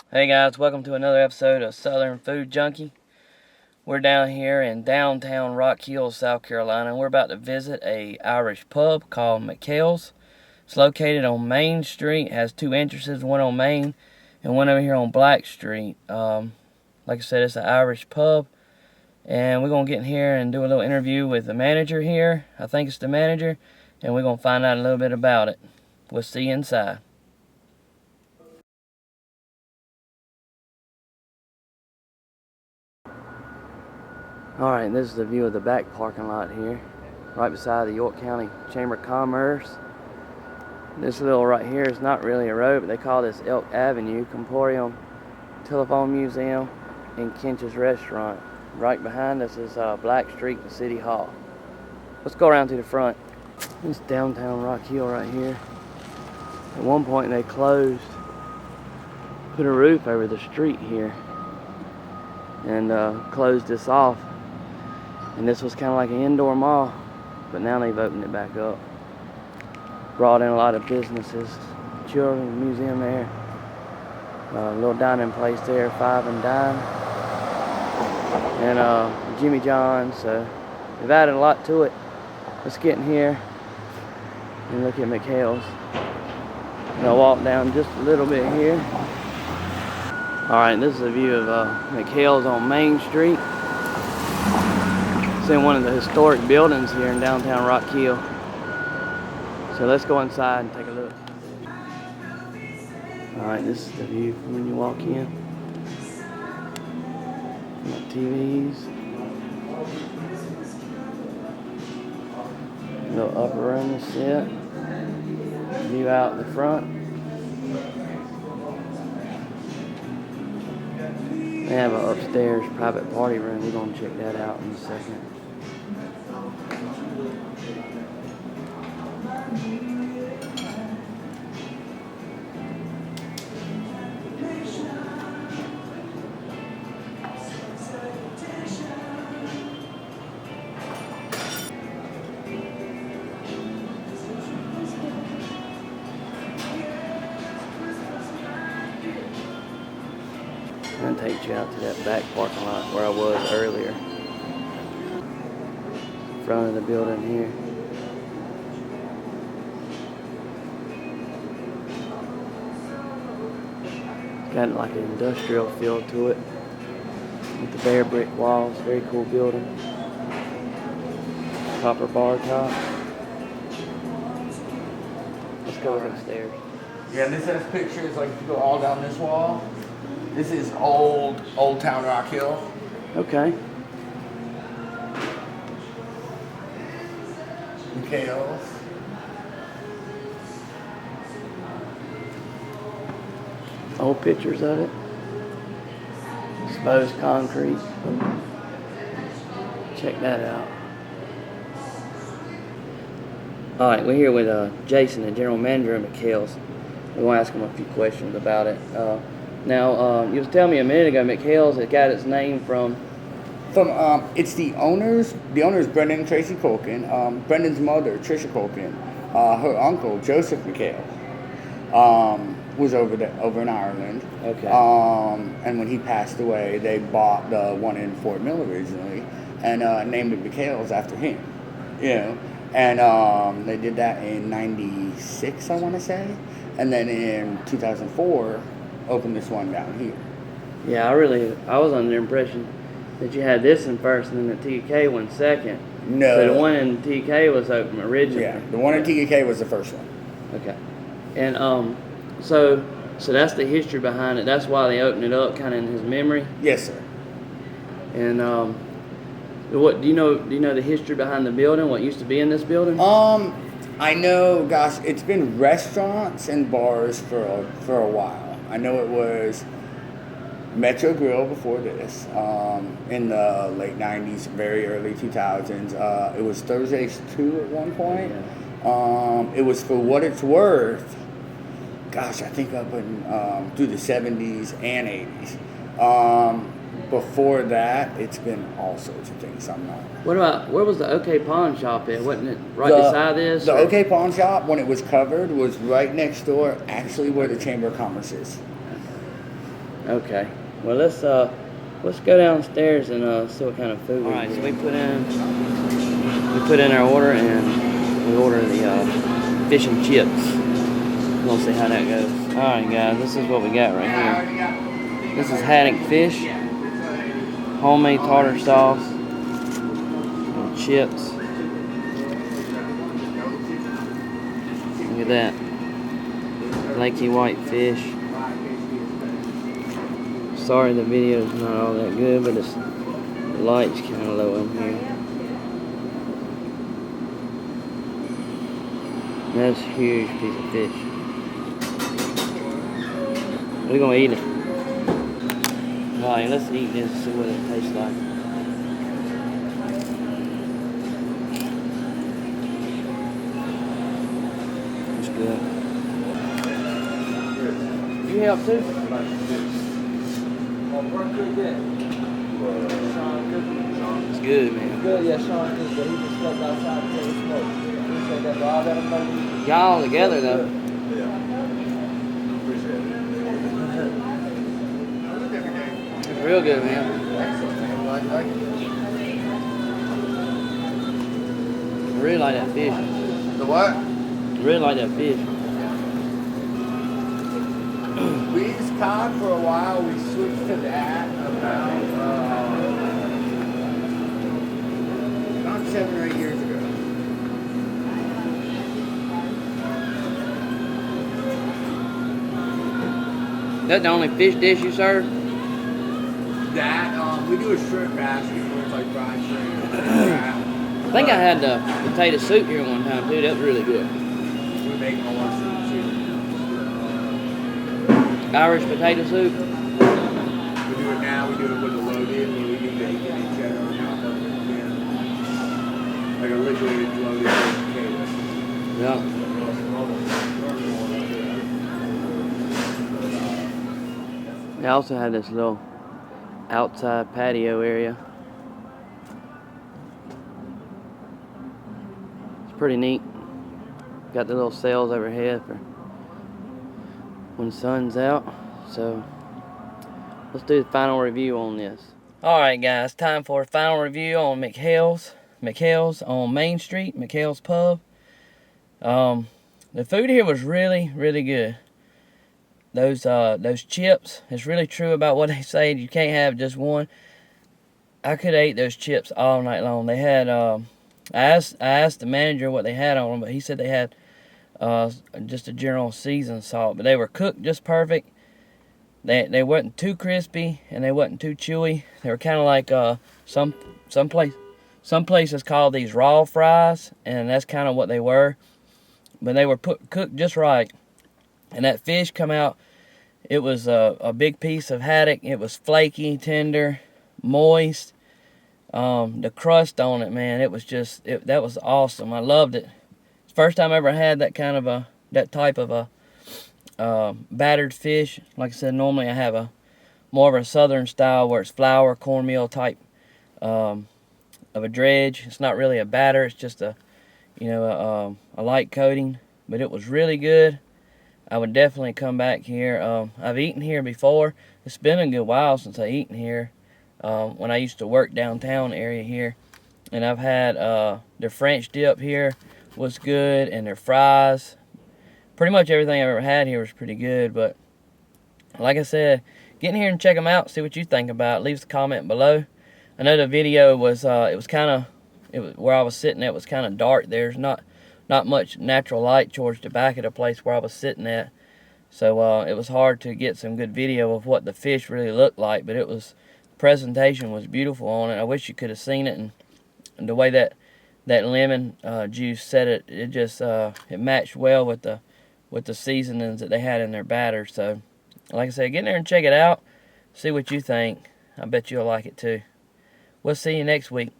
Hey guys, welcome to another episode of Southern Food Junkie. We're down here in downtown Rock Hill, South Carolina. We're about to visit a Irish pub called McHale's. It's located on Main Street. It has two entrances, one on Main and one over here on Black Street. Like I said, it's an Irish pub. And we're going to get in here and do a little interview with the manager here. I think it's the manager. And we're going to find out a little bit about it. We'll see you inside. Alright, this is the view of the back parking lot here, right beside the York County Chamber of Commerce. This little right here is not really a road, but they call this Elk Avenue, Comporium Telephone Museum, and Kinch's Restaurant. Right behind us is Black Street and City Hall. Let's go around to the front. This is downtown Rock Hill right here. At one point they closed, put a roof over the street here, and closed this off. And this was kind of like an indoor mall, but now they've opened it back up. Brought in a lot of businesses, children's museum there, a little dining place there, Five and Dine, and Jimmy John's. So they've added a lot to it. Let's get in here and look at McHale's. I'll walk down just a little bit here. Alright, this is a view of McHale's on Main Street. It's in one of the historic buildings here in downtown Rock Hill. So let's go inside and take a look. Alright, this is the view from when you walk in. Got TVs. Little upper room to sit. View out the front. They have an upstairs private party room. We're going to check that out in a second. I'm going to take you out to that back parking lot where I was earlier. Front of the building here. It's got like an industrial feel to it, with the bare brick walls. Very cool building. Copper bar top. Let's go upstairs. Yeah, and this has pictures, like if you go all down this wall. This is old town Rock Hill. Okay. McHale's. Old pictures of it. Exposed concrete. Check that out. Alright, we're here with Jason, the general manager of McHale's. We want to ask him a few questions about it. Now, you was telling me a minute ago, McHale's, it got its name from... It's the owners. The owner's Brendan and Tracy Culkin. Brendan's mother, Tricia Culkin. Her uncle, Joseph McHale, was over in Ireland. Okay. And when he passed away, they bought the one in Fort Mill originally and named it McHale's after him. You know, and they did that in '96, I want to say, and then in 2004. Opened this one down here. Yeah, I was under the impression that you had this in first and then the TK one second. No. So the one in TK was open originally. Yeah, the one in TK was the first one. Okay. And so that's the history behind it. That's why they opened it up, kind of in his memory. Yes, sir. And what do you know the history behind the building? What used to be in this building? I know. Gosh, it's been restaurants and bars for a while. I know it was Metro Grill before this, in the late 90s, very early 2000s. It was Thursdays 2 at one point. Yeah. It was For What It's Worth. Gosh, I think up in through the 70s and 80s. Before that, it's been all sorts of things. I'm not. Where was the OK Pawn Shop at? Wasn't it right beside this? The OK Pawn Shop, when it was covered, was right next door, actually where the Chamber of Commerce is. Okay. Well, let's go downstairs and see what kind of food. All right. So we put in our order, and we ordered the fish and chips. We'll see how that goes. All right, guys. This is what we got right here. This is haddock fish, homemade tartar sauce, and chips. Look at that. Flaky white fish. Sorry the video's not all that good, but the light's kind of low in here. That's a huge piece of fish. We're gonna eat it. Alright, let's eat this and see what it tastes like. It's good. You help too? It's good, man. Good, yeah, Sean is, but he just stepped outside to take a smoke. Appreciate that, bro. I'll let him know. Y'all all together though. It's real good, man. I really like that fish. The what? I really like that fish. We used cod for a while. We switched to that about 7 or 8 years ago. That the only fish dish you serve? That, we do a shrimp basket where it's like fried shrimp. I think I had the potato soup here one time too. That was really good. We make more soup too. Irish potato soup. We do it now. We do it with the loaded, where we do bacon and cheddar on top of it. Yeah. Like originally it's loaded with potatoes. Yeah. They also had this little outside patio area. It's pretty neat. Got the little sails overhead for when the sun's out. So let's do the final review on this. Alright guys, time for a final review on McHale's. McHale's on Main Street, McHale's Pub. The food here was really, really good. Those chips, it's really true about what they say. You can't have just one. I could have ate those chips all night long. They had, I asked the manager what they had on them, but he said they had just a general seasoned salt. But they were cooked just perfect. They wasn't too crispy and they wasn't too chewy. They were kind of like some places call these raw fries, and that's kind of what they were. But they were cooked just right. And that fish come out, it was a big piece of haddock. It was flaky, tender, moist. The crust on it, man, it was just, that was awesome. I loved it. It's the first time I ever had that kind of that type of a battered fish. Like I said, normally I have more of a southern style where it's flour, cornmeal type of a dredge. It's not really a batter. It's just a light coating. But it was really good. I would definitely come back here. I've eaten here before. It's been a good while since I've eaten here. When I used to work downtown area here. And I've had their French dip here was good, and their fries. Pretty much everything I've ever had here was pretty good. But like I said, get in here and check them out. See what you think about it. Leave us a comment below. I know the video was where I was sitting at was kind of dark. There's not much natural light towards the back of the place where I was sitting at. So it was hard to get some good video of what the fish really looked like, but the presentation was beautiful on it. I wish you could have seen it, and the way that lemon juice set it, it just it matched well with the seasonings that they had in their batter. So like I said, get in there and check it out. See what you think. I bet you'll like it too. We'll see you next week.